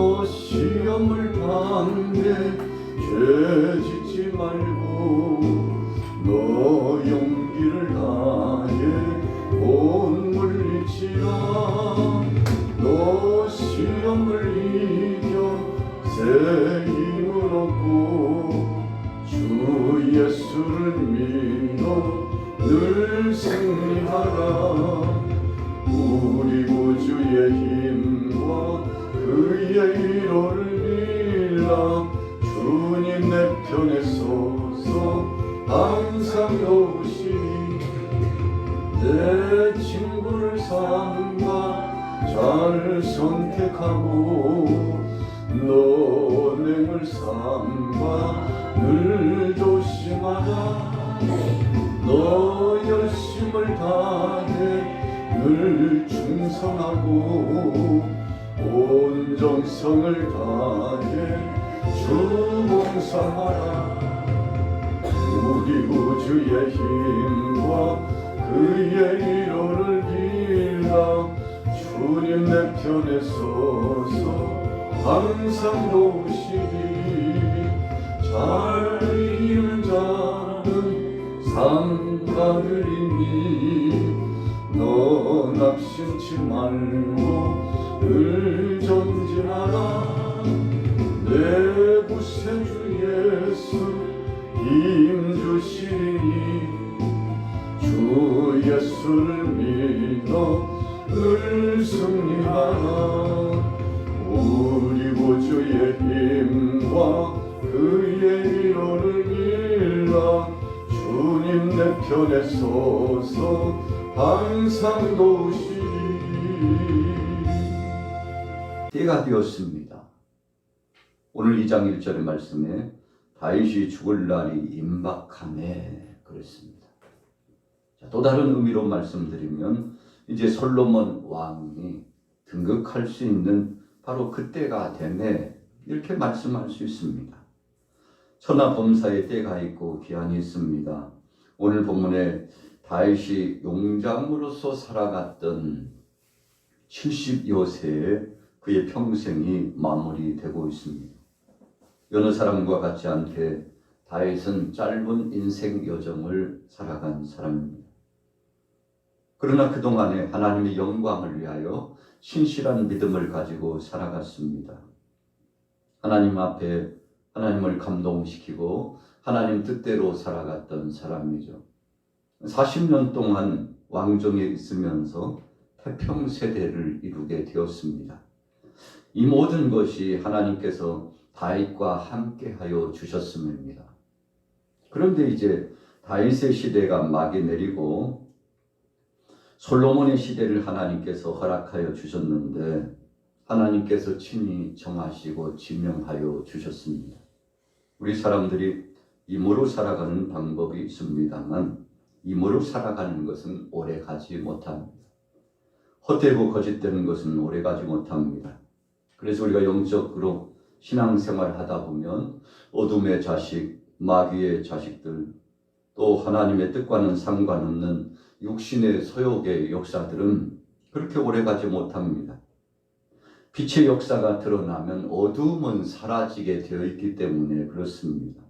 너 시험을 당해 죄 짓지 말고 너 용기를 다해 못 물리치라. 너 시험을 이겨 새 힘을 얻고 주 예수를 믿어 늘 승리하라. 우리 구주의 힘과 그의 위로를 빌라. 주님 내 편에 서서 항상 도우시니 내 친구를 삼가 잘 선택하고 너행을 삼가 늘 조심하라. 너 열심을 다해 늘 충성하고 온 정성을 다해 주 봉사하라. 우리 구주의 힘과 그의 위로를 빌라. 주님 내 편에 서서 항상 도우시니 잘 이기는 자는 상 받으리니 너 낙심치 말고 늘 전진하라. 내 구세주 예수 힘 주시니 주 예수를 믿어 늘 승리하라. 우리 구주의 힘과 그의 위로를 빌라. 주님 내 편에 서서 항상 도우시니. 때가 되었습니다. 오늘 2장 1절의 말씀에 다윗이 죽을 날이 임박하네 그랬습니다. 자, 또 다른 의미로 말씀드리면 이제 솔로몬 왕이 등극할 수 있는 바로 그때가 되네 이렇게 말씀할 수 있습니다. 천하범사의 때가 있고 기한이 있습니다. 오늘 본문에 다윗이 용장으로서 살아갔던 70여 세의 그의 평생이 마무리되고 있습니다. 여느 사람과 같지 않게 다윗은 짧은 인생 여정을 살아간 사람입니다. 그러나 그동안에 하나님의 영광을 위하여 신실한 믿음을 가지고 살아갔습니다. 하나님 앞에 하나님을 감동시키고 하나님 뜻대로 살아갔던 사람이죠. 40년 동안 왕정에 있으면서 태평세대를 이루게 되었습니다. 이 모든 것이 하나님께서 다윗과 함께하여 주셨음입니다. 그런데 이제 다윗의 시대가 막이 내리고 솔로몬의 시대를 하나님께서 허락하여 주셨는데 하나님께서 친히 정하시고 지명하여 주셨습니다. 우리 사람들이 임으로 살아가는 방법이 있습니다만 임으로 살아가는 것은 오래가지 못합니다. 헛되고 거짓되는 것은 오래가지 못합니다. 그래서 우리가 영적으로 신앙생활을 하다 보면 어둠의 자식, 마귀의 자식들, 또 하나님의 뜻과는 상관없는 육신의 소욕의 역사들은 그렇게 오래가지 못합니다. 빛의 역사가 드러나면 어두움은 사라지게 되어 있기 때문에 그렇습니다.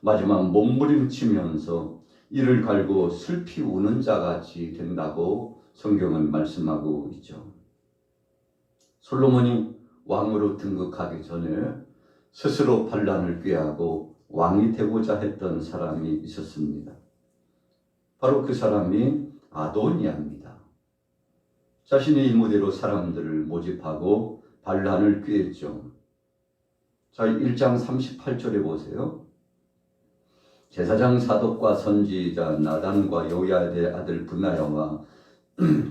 마지막 몸부림치면서 이를 갈고 슬피 우는 자같이 된다고 성경은 말씀하고 있죠. 솔로몬이 왕으로 등극하기 전에 스스로 반란을 꾀하고 왕이 되고자 했던 사람이 있었습니다. 바로 그 사람이 아도니아입니다. 자신의 임무대로 사람들을 모집하고 반란을 꾀했죠. 자, 1장 38절에 보세요. 제사장 사독과 선지자 나단과 요야의 아들 분하야와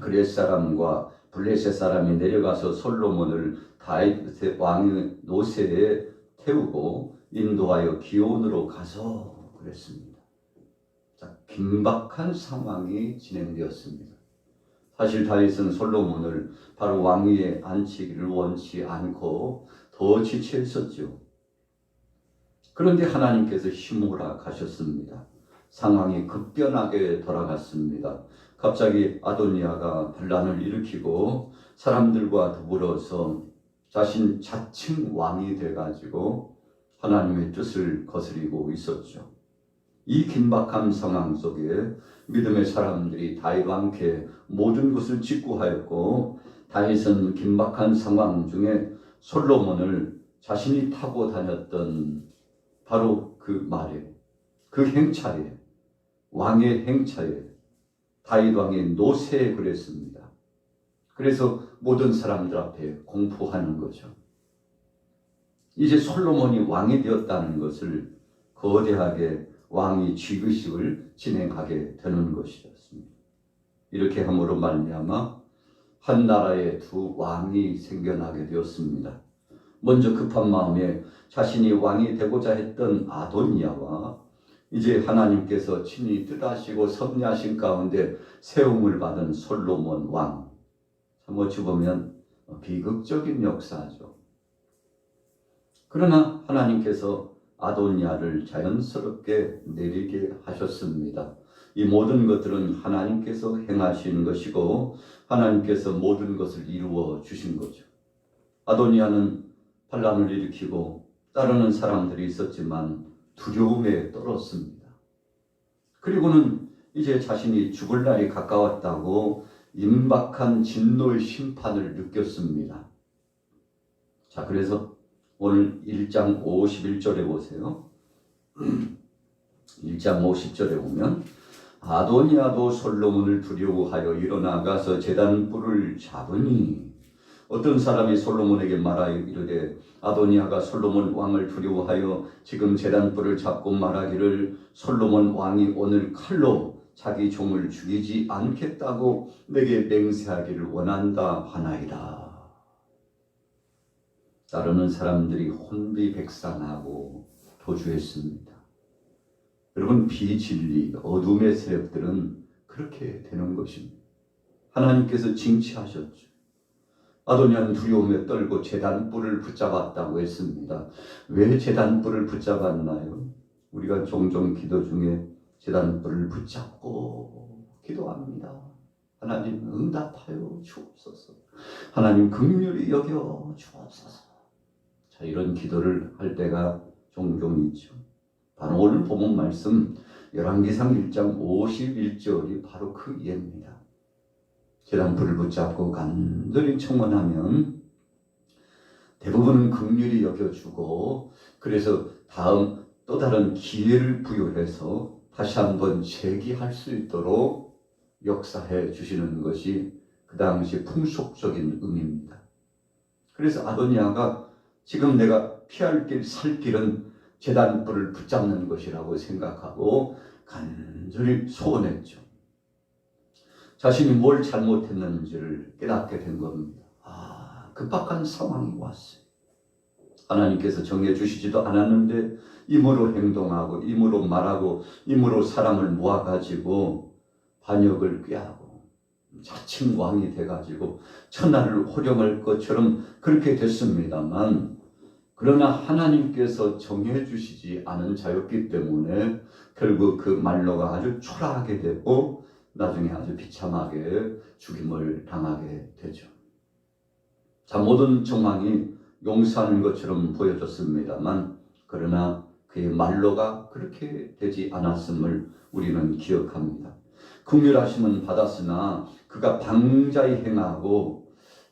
그렛 사람과 블레셋 사람이 내려가서 솔로몬을 다윗의 왕의 노새에 태우고 인도하여 기온으로 가서 그랬습니다. 자, 긴박한 상황이 진행되었습니다. 사실 다윗은 솔로몬을 바로 왕위에 앉히기를 원치 않고 더 지체했었죠. 그런데 하나님께서 힘으로 가셨습니다. 상황이 급변하게 돌아갔습니다. 갑자기 아도니아가 반란을 일으키고 사람들과 더불어서 자신 자칭 왕이 돼가지고 하나님의 뜻을 거스리고 있었죠. 이 긴박한 상황 속에 믿음의 사람들이 다윗 왕께 모든 것을 직구하였고, 다윗은 긴박한 상황 중에 솔로몬을 자신이 타고 다녔던 바로 그 말에, 그 행차에, 왕의 행차에, 다윗 왕의 노새에 그랬습니다. 그래서 모든 사람들 앞에 공포하는 거죠. 이제 솔로몬이 왕이 되었다는 것을 거대하게 왕이 취급식을 진행하게 되는 것이었습니다. 이렇게 함으로 말미암아 한 나라에 두 왕이 생겨나게 되었습니다. 먼저 급한 마음에 자신이 왕이 되고자 했던 아도니아와 이제 하나님께서 친히 뜻하시고 섭리하신 가운데 세움을 받은 솔로몬 왕. 참 어찌 보면 비극적인 역사죠. 그러나 하나님께서 아도니아를 자연스럽게 내리게 하셨습니다. 이 모든 것들은 하나님께서 행하시는 것이고 하나님께서 모든 것을 이루어 주신 거죠. 아도니아는 반란을 일으키고 따르는 사람들이 있었지만 두려움에 떨었습니다. 그리고는 이제 자신이 죽을 날이 가까웠다고 임박한 진노의 심판을 느꼈습니다. 자, 그래서 오늘 1장 51절에 보세요. 1장 50절에 보면 아도니아도 솔로몬을 두려워하여 일어나가서 제단 뿔을 잡으니, 어떤 사람이 솔로몬에게 말하여 이르되 아도니아가 솔로몬 왕을 두려워하여 지금 제단 뿔을 잡고 말하기를 솔로몬 왕이 오늘 칼로 자기 종을 죽이지 않겠다고 내게 맹세하기를 원한다 하나이다. 따르는 사람들이 혼비백산하고 도주했습니다. 여러분, 비진리, 어둠의 세력들은 그렇게 되는 것입니다. 하나님께서 징치하셨죠. 아도니아는 두려움에 떨고 제단뿔을 붙잡았다고 했습니다. 왜 제단뿔을 붙잡았나요? 우리가 종종 기도 중에 제단뿔을 붙잡고 기도합니다. 하나님 응답하여 주옵소서. 하나님 긍휼히 여겨 주옵소서. 자, 이런 기도를 할 때가 종종 있죠. 바로 오늘 본문 말씀 열왕기상 1장 51절이 바로 그 예입니다. 제단불을 붙잡고 간절히 청원하면 대부분은 긍휼히 여겨주고, 그래서 다음 또 다른 기회를 부여해서 다시 한번 재기할 수 있도록 역사해 주시는 것이 그 당시 풍속적인 의미입니다. 그래서 아도니아가 지금 내가 피할 길, 살 길은 제단불을 붙잡는 것이라고 생각하고 간절히 소원했죠. 자신이 뭘 잘못했는지를 깨닫게 된 겁니다. 급박한 상황이 왔어요. 하나님께서 정해주시지도 않았는데 임으로 행동하고 임으로 말하고 임으로 사람을 모아가지고 반역을 꾀하고 자칭 왕이 돼가지고 천하를 호령할 것처럼 그렇게 됐습니다만, 그러나 하나님께서 정해주시지 않은 자였기 때문에 결국 그 말로가 아주 초라하게 되고 나중에 아주 비참하게 죽임을 당하게 되죠. 자, 모든 정황이 용서하는 것처럼 보여졌습니다만, 그러나 그의 말로가 그렇게 되지 않았음을 우리는 기억합니다. 긍휼하심은 받았으나 그가 방자히 행하고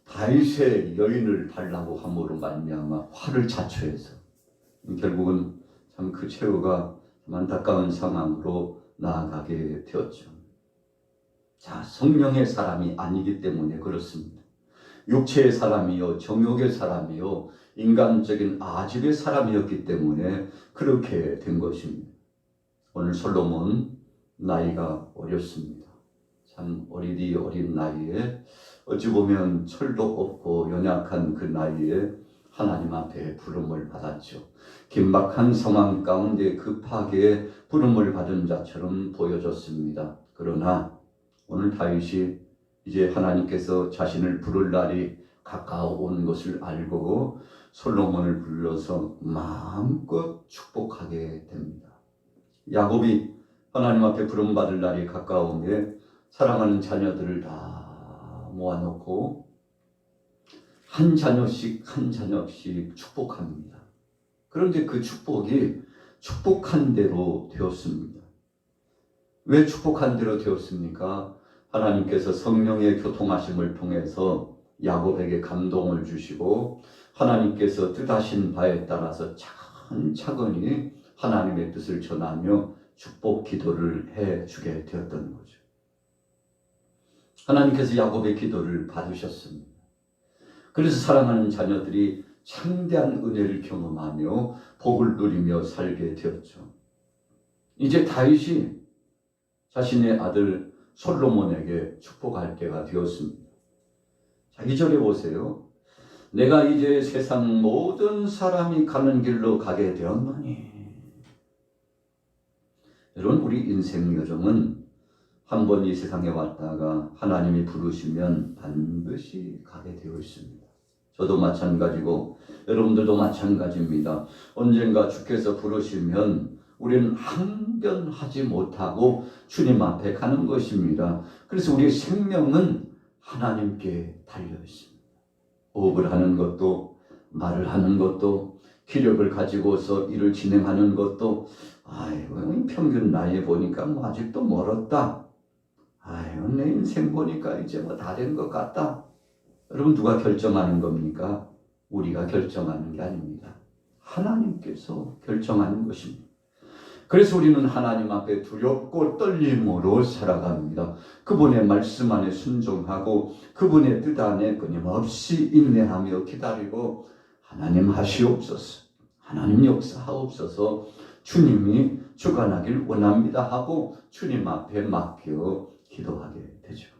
다윗의 여인을 달라고 함으로 말미암아 화를 자초해서 결국은 참 그 최후가 안타까운 상황으로 나아가게 되었죠. 자, 성령의 사람이 아니기 때문에 그렇습니다. 육체의 사람이요, 정욕의 사람이요, 인간적인 아집의 사람이었기 때문에 그렇게 된 것입니다. 오늘 솔로몬 나이가 어렸습니다. 참 어리디 어린 나이에, 어찌 보면 철도 없고 연약한 그 나이에 하나님 앞에 부름을 받았죠. 긴박한 상황 가운데 급하게 부름을 받은 자처럼 보여졌습니다. 그러나 오늘 다윗이 이제 하나님께서 자신을 부를 날이 가까워온 것을 알고 솔로몬을 불러서 마음껏 축복하게 됩니다. 야곱이 하나님 앞에 부름받을 날이 가까움에 사랑하는 자녀들을 다 모아놓고 한 자녀씩 한 자녀씩 축복합니다. 그런데 그 축복이 축복한 대로 되었습니다. 왜 축복한 대로 되었습니까? 하나님께서 성령의 교통하심을 통해서 야곱에게 감동을 주시고 하나님께서 뜻하신 바에 따라서 차근차근히 하나님의 뜻을 전하며 축복 기도를 해주게 되었던 거죠. 하나님께서 야곱의 기도를 받으셨습니다. 그래서 사랑하는 자녀들이 창대한 은혜를 경험하며 복을 누리며 살게 되었죠. 이제 다윗이 자신의 아들 솔로몬에게 축복할 때가 되었습니다. 자, 2절에 보세요. 내가 이제 세상 모든 사람이 가는 길로 가게 되었노니. 여러분, 우리 인생 여정은 한 번 이 세상에 왔다가 하나님이 부르시면 반드시 가게 되어 있습니다. 저도 마찬가지고 여러분들도 마찬가지입니다. 언젠가 주께서 부르시면 우리는 항변하지 못하고 주님 앞에 가는 것입니다. 그래서 우리의 생명은 하나님께 달려 있습니다. 호흡을 하는 것도, 말을 하는 것도, 기력을 가지고서 일을 진행하는 것도, 아이고, 평균 나이에 보니까 뭐 아직도 멀었다. 아이고, 내 인생 보니까 이제 뭐 다 된 것 같다. 여러분, 누가 결정하는 겁니까? 우리가 결정하는 게 아닙니다. 하나님께서 결정하는 것입니다. 그래서 우리는 하나님 앞에 두렵고 떨림으로 살아갑니다. 그분의 말씀 안에 순종하고 그분의 뜻 안에 끊임없이 인내하며 기다리고 하나님 하시옵소서, 하나님 역사하옵소서, 주님이 주관하길 원합니다 하고 주님 앞에 맡겨 기도하게 되죠.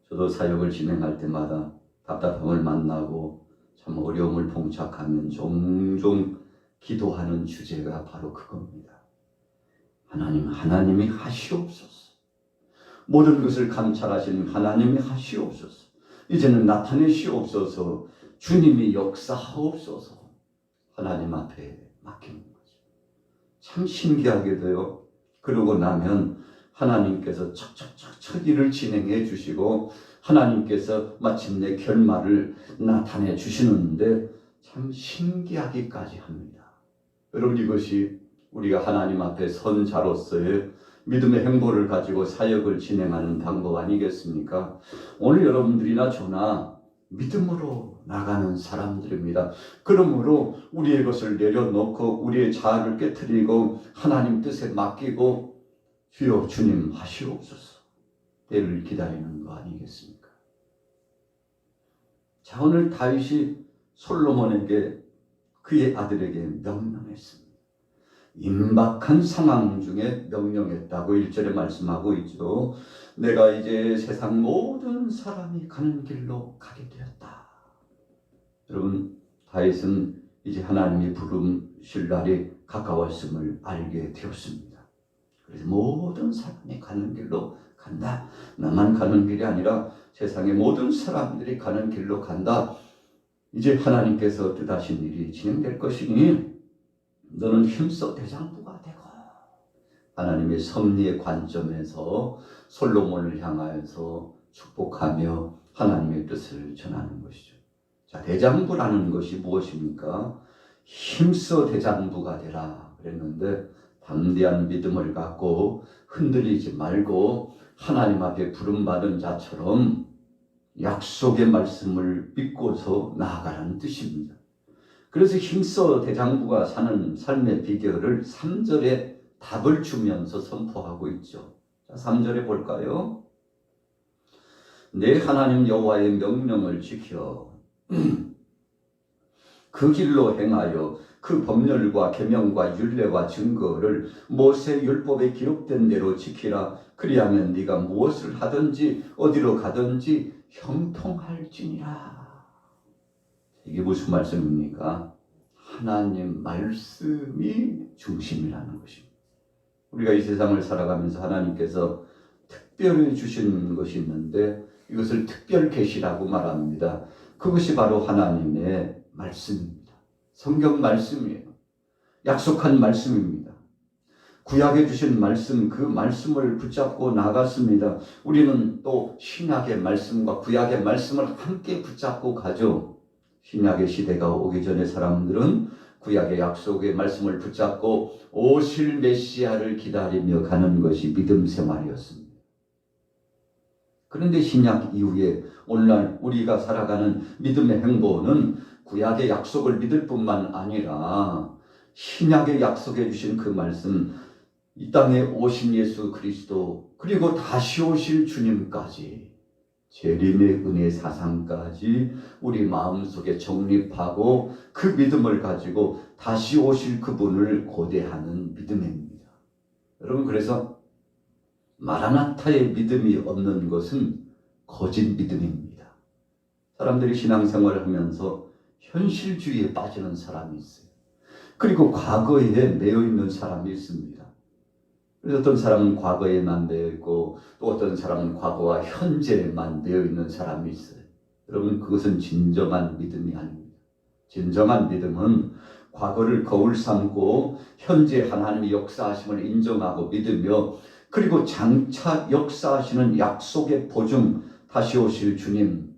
저도 사역을 진행할 때마다 답답함을 만나고 참 어려움을 봉착하면 종종 기도하는 주제가 바로 그겁니다. 하나님이 하시옵소서. 모든 것을 감찰하시는 하나님이 하시옵소서. 이제는 나타내시옵소서. 주님이 역사하옵소서. 하나님 앞에 맡기는 거죠. 참 신기하게도요. 그러고 나면 하나님께서 척척척척 일을 진행해 주시고 하나님께서 마침내 결말을 나타내 주시는데 참 신기하기까지 합니다. 여러분, 이것이 우리가 하나님 앞에 선 자로서의 믿음의 행보를 가지고 사역을 진행하는 방법 아니겠습니까? 오늘 여러분들이나 저나 믿음으로 나가는 사람들입니다. 그러므로 우리의 것을 내려놓고 우리의 자아를 깨트리고 하나님 뜻에 맡기고 주여 주님 하시옵소서 때를 기다리는 거 아니겠습니까? 자, 오늘 다윗이 솔로몬에게 그의 아들에게 명령했습니다. 임박한 상황 중에 명령했다고 1절에 말씀하고 있죠. 내가 이제 세상 모든 사람이 가는 길로 가게 되었다. 여러분, 다윗은 이제 하나님이 부르실 날이 가까웠음을 알게 되었습니다. 그래서 모든 사람이 가는 길로 간다. 나만 가는 길이 아니라 세상의 모든 사람들이 가는 길로 간다. 이제 하나님께서 뜻하신 일이 진행될 것이니 너는 힘써 대장부가 되고, 하나님의 섭리의 관점에서 솔로몬을 향하여서 축복하며 하나님의 뜻을 전하는 것이죠. 자, 대장부라는 것이 무엇입니까? 힘써 대장부가 되라 그랬는데 담대한 믿음을 갖고 흔들리지 말고 하나님 앞에 부름받은 자처럼 약속의 말씀을 믿고서 나아가라는 뜻입니다. 그래서 힘써 대장부가 사는 삶의 비결을 3절에 답을 주면서 선포하고 있죠. 자, 3절에 볼까요? 내 하나님 여호와의 명령을 지켜 그 길로 행하여 그 법률과 계명과 율례와 증거를 모세 율법에 기록된 대로 지키라. 그리하면 네가 무엇을 하든지 어디로 가든지 형통할지니라. 이게 무슨 말씀입니까? 하나님 말씀이 중심이라는 것입니다. 우리가 이 세상을 살아가면서 하나님께서 특별히 주신 것이 있는데 이것을 특별 계시라고 말합니다. 그것이 바로 하나님의 말씀입니다. 성경 말씀이에요. 약속한 말씀입니다. 구약에 주신 말씀, 그 말씀을 붙잡고 나갔습니다. 우리는 또 신약의 말씀과 구약의 말씀을 함께 붙잡고 가죠. 신약의 시대가 오기 전에 사람들은 구약의 약속의 말씀을 붙잡고 오실 메시아를 기다리며 가는 것이 믿음 생활이었습니다. 그런데 신약 이후에 오늘날 우리가 살아가는 믿음의 행보는 구약의 약속을 믿을 뿐만 아니라 신약의 약속해 주신 그 말씀, 이 땅에 오신 예수 그리스도, 그리고 다시 오실 주님까지, 재림의 은혜 사상까지 우리 마음속에 정립하고 그 믿음을 가지고 다시 오실 그분을 고대하는 믿음입니다. 여러분, 그래서 마라나타의 믿음이 없는 것은 거짓 믿음입니다. 사람들이 신앙생활을 하면서 현실주의에 빠지는 사람이 있어요. 그리고 과거에 매여 있는 사람이 있습니다. 그래서 어떤 사람은 과거에만 매여 있고 또 어떤 사람은 과거와 현재에만 매여 있는 사람이 있어요. 여러분, 그것은 진정한 믿음이 아닙니다. 진정한 믿음은 과거를 거울 삼고 현재 하나님의 역사하심을 인정하고 믿으며, 그리고 장차 역사하시는 약속의 보증, 다시 오실 주님,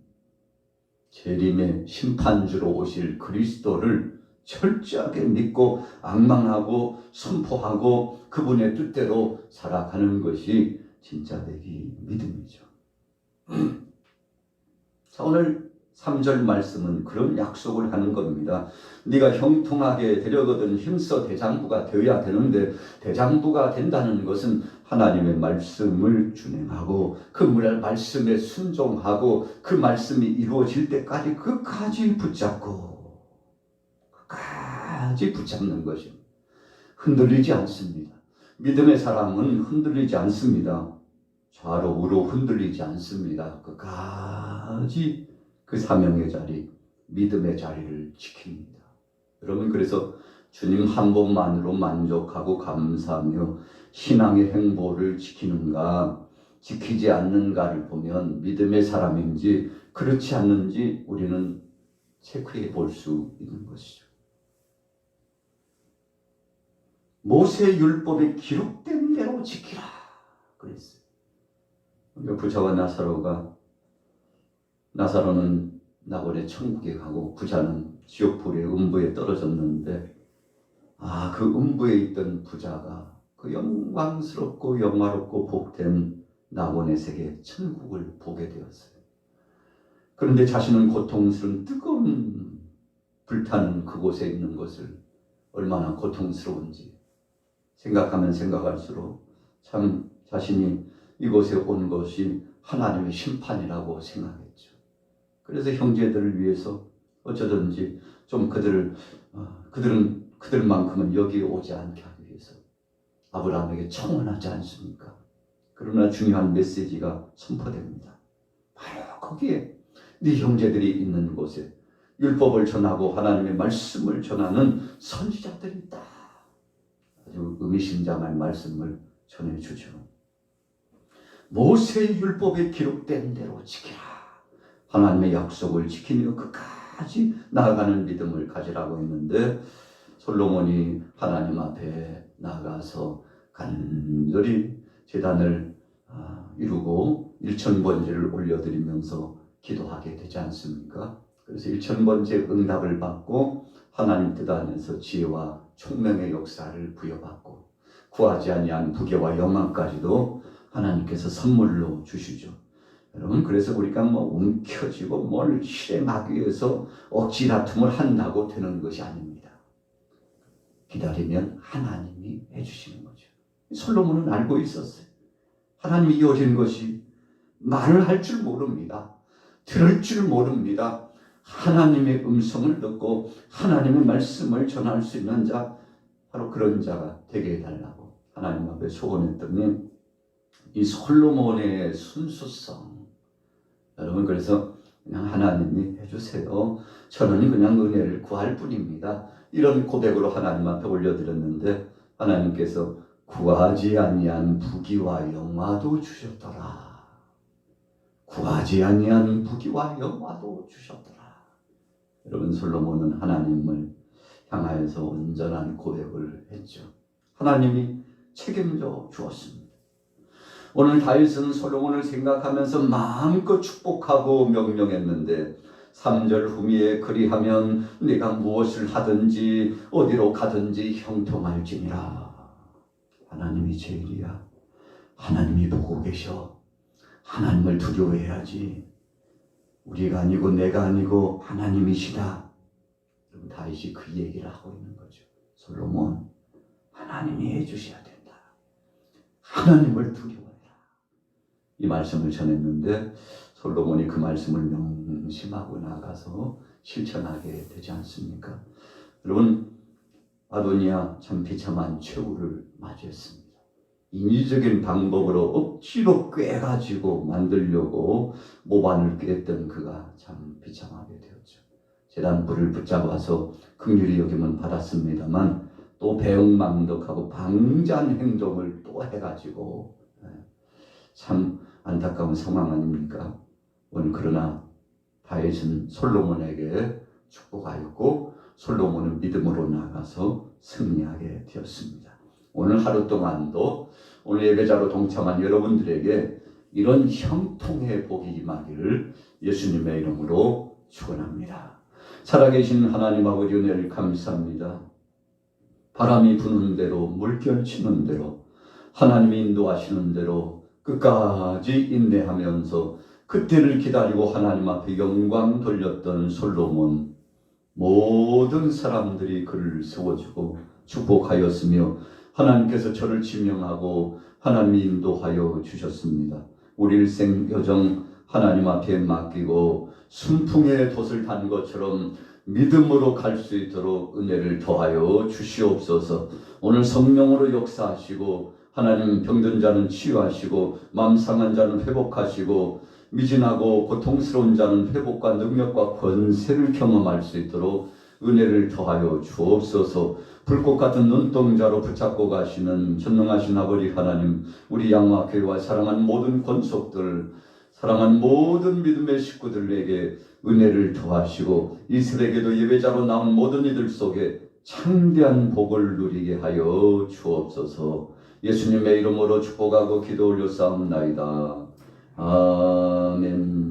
재림의 심판주로 오실 그리스도를 철저하게 믿고 앙망하고 선포하고 그분의 뜻대로 살아가는 것이 진짜 내기 믿음이죠. 자, 오늘 3절 말씀은 그런 약속을 하는 겁니다. 네가 형통하게 되려거든 힘써 대장부가 되어야 되는데, 대장부가 된다는 것은 하나님의 말씀을 준행하고 그 말씀에 순종하고 그 말씀이 이루어질 때까지 끝까지 붙잡는 것입니다. 흔들리지 않습니다. 믿음의 사람은 흔들리지 않습니다. 좌로 우로 흔들리지 않습니다. 끝까지 그 사명의 자리, 믿음의 자리를 지킵니다. 여러분, 그래서 주님 한 번만으로 만족하고 감사하며 신앙의 행보를 지키는가 지키지 않는가를 보면 믿음의 사람인지 그렇지 않는지 우리는 체크해 볼 수 있는 것이죠. 모세 율법에 기록된 대로 지키라 그랬어요. 부자와 나사로는 나홀의 천국에 가고 부자는 지옥불의 음부에 떨어졌는데, 그 음부에 있던 부자가 그 영광스럽고 영화롭고 복된 낙원의 세계 천국을 보게 되었어요. 그런데 자신은 고통스러운 뜨거운 불타는 그곳에 있는 것을 얼마나 고통스러운지 생각하면 생각할수록 참 자신이 이곳에 온 것이 하나님의 심판이라고 생각했죠. 그래서 형제들을 위해서 어쩌든지 좀 그들만큼은 여기 오지 않게 하기 위해서 아브라함에게 청원하지 않습니까? 그러나 중요한 메시지가 선포됩니다. 바로 거기에 네 형제들이 있는 곳에 율법을 전하고 하나님의 말씀을 전하는 선지자들이 있다. 아주 의미심장한 말씀을 전해주죠. 모세의 율법에 기록된 대로 지키라. 하나님의 약속을 지키며 끝까지 나아가는 믿음을 가지라고 했는데, 솔로몬이 하나님 앞에 나가서 간절히 제단을 이루고 1000번제를 올려드리면서 기도하게 되지 않습니까? 그래서 1000번제 응답을 받고 하나님 뜻 안에서 지혜와 총명의 역사를 부여받고 구하지 아니한 부귀와 영광까지도 하나님께서 선물로 주시죠. 여러분, 그래서 우리가 움켜쥐고 뭘 실행하기 위해서 억지 다툼을 한다고 되는 것이 아닙니다. 기다리면 하나님이 해주시는 거죠. 솔로몬은 알고 있었어요. 하나님이 이루어진 것이 말을 할 줄 모릅니다. 들을 줄 모릅니다. 하나님의 음성을 듣고 하나님의 말씀을 전할 수 있는 자, 바로 그런 자가 되게 해달라고 하나님 앞에 소원했더니 이 솔로몬의 순수성, 여러분, 그래서 그냥 하나님이 해주세요. 저는 그냥 은혜를 구할 뿐입니다. 이런 고백으로 하나님 앞에 올려드렸는데 하나님께서 구하지 아니한 부귀와 영화도 주셨더라. 구하지 아니한 부귀와 영화도 주셨더라. 여러분, 솔로몬은 하나님을 향하여서 온전한 고백을 했죠. 하나님이 책임져 주었습니다. 오늘 다윗은 솔로몬을 생각하면서 마음껏 축복하고 명령했는데 3절 후미에 그리하면 네가 무엇을 하든지 어디로 가든지 형통할지니라. 하나님이 제일이야. 하나님이 보고 계셔. 하나님을 두려워해야지. 우리가 아니고 내가 아니고 하나님이시다. 그럼 다윗이 그 얘기를 하고 있는 거죠. 솔로몬, 하나님이 해주셔야 된다. 하나님을 두려워해라. 이 말씀을 전했는데 솔로몬이 그 말씀을 명심하고 나가서 실천하게 되지 않습니까? 여러분, 아도니아 참 비참한 최후를 맞이했습니다. 인위적인 방법으로 억지로 꿰가지고 만들려고 모반을 꿰었던 그가 참 비참하게 되었죠. 제단불을 붙잡아서 긍휼히 여김은 받았습니다만 또 배은망덕하고 방자한 행동을 또 해가지고 참 안타까운 상황 아닙니까? 오늘 그러나 다윗은 솔로몬에게 축복하였고 솔로몬은 믿음으로 나가서 승리하게 되었습니다. 오늘 하루 동안도 오늘 예배자로 동참한 여러분들에게 이런 형통의 복이 임하기를 예수님의 이름으로 축원합니다. 살아계신 하나님 아버지 은혜를 감사합니다. 바람이 부는 대로 물결 치는 대로 하나님이 인도하시는 대로 끝까지 인내하면서 그때를 기다리고 하나님 앞에 영광 돌렸던 솔로몬, 모든 사람들이 그를 세워주고 축복하였으며 하나님께서 저를 지명하고 하나님이 인도하여 주셨습니다. 우리 일생 여정 하나님 앞에 맡기고 순풍의 돛을 단 것처럼 믿음으로 갈 수 있도록 은혜를 더하여 주시옵소서. 오늘 성령으로 역사하시고 하나님 병든 자는 치유하시고 마음 상한 자는 회복하시고 미진하고 고통스러운 자는 회복과 능력과 권세를 경험할 수 있도록 은혜를 더하여 주옵소서. 불꽃 같은 눈동자로 붙잡고 가시는 전능하신 아버지 하나님, 우리 양화교회와 사랑하는 모든 권속들, 사랑하는 모든 믿음의 식구들에게 은혜를 더하시고 이스라엘에게도 예배자로 나온 모든 이들 속에 창대한 복을 누리게 하여 주옵소서. 예수님의 이름으로 축복하고 기도 올려싸움나이다. 아멘.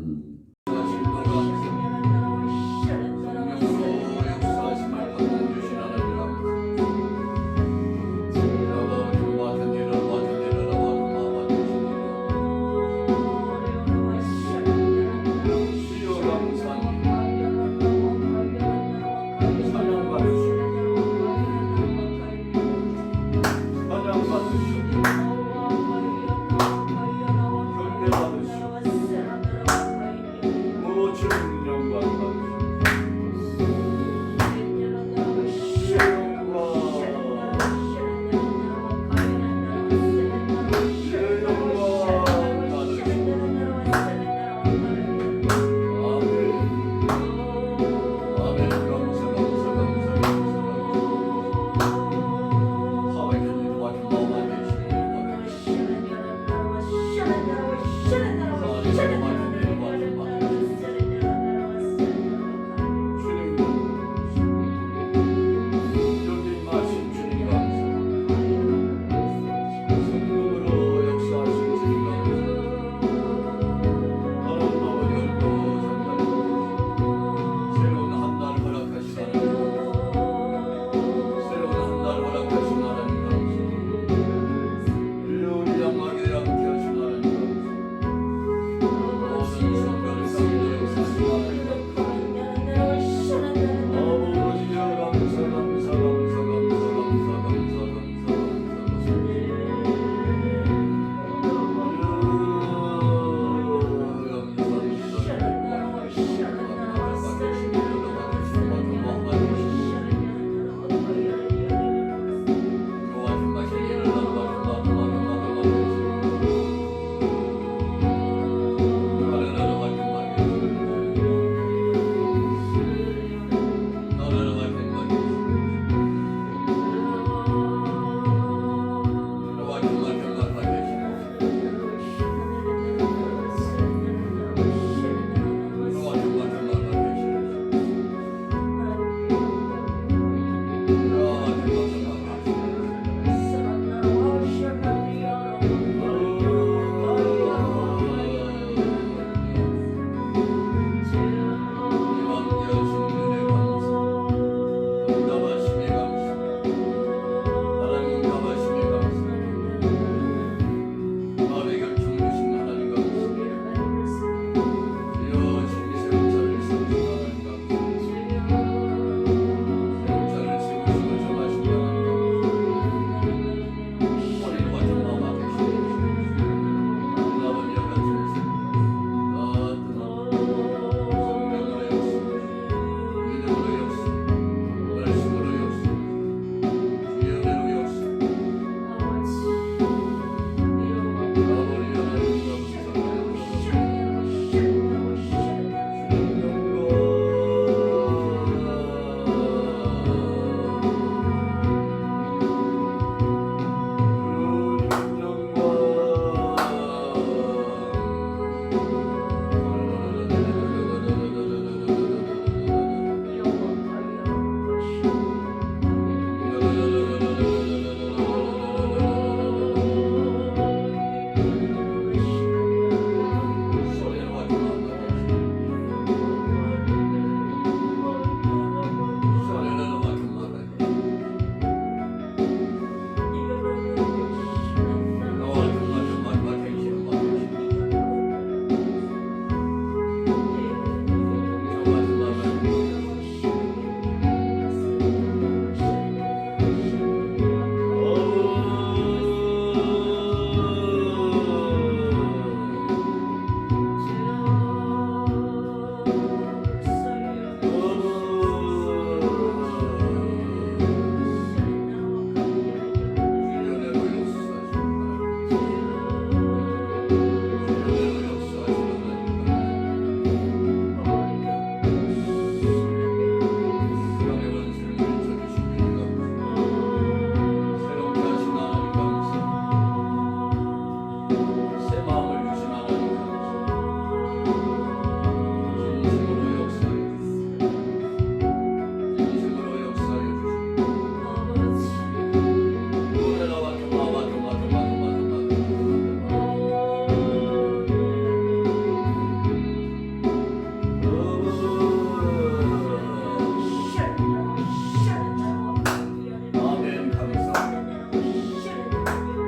아멘 감사합니다.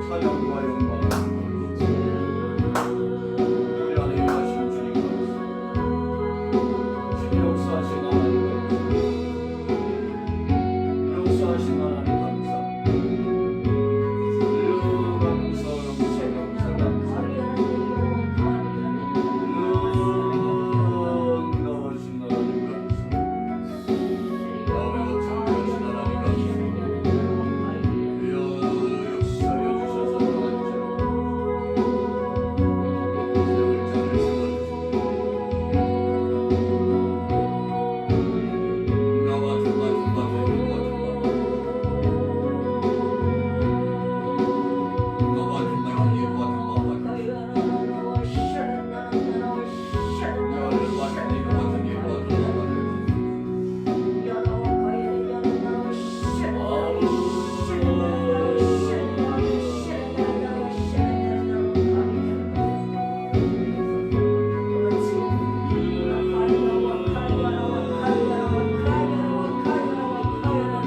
찬양과 영광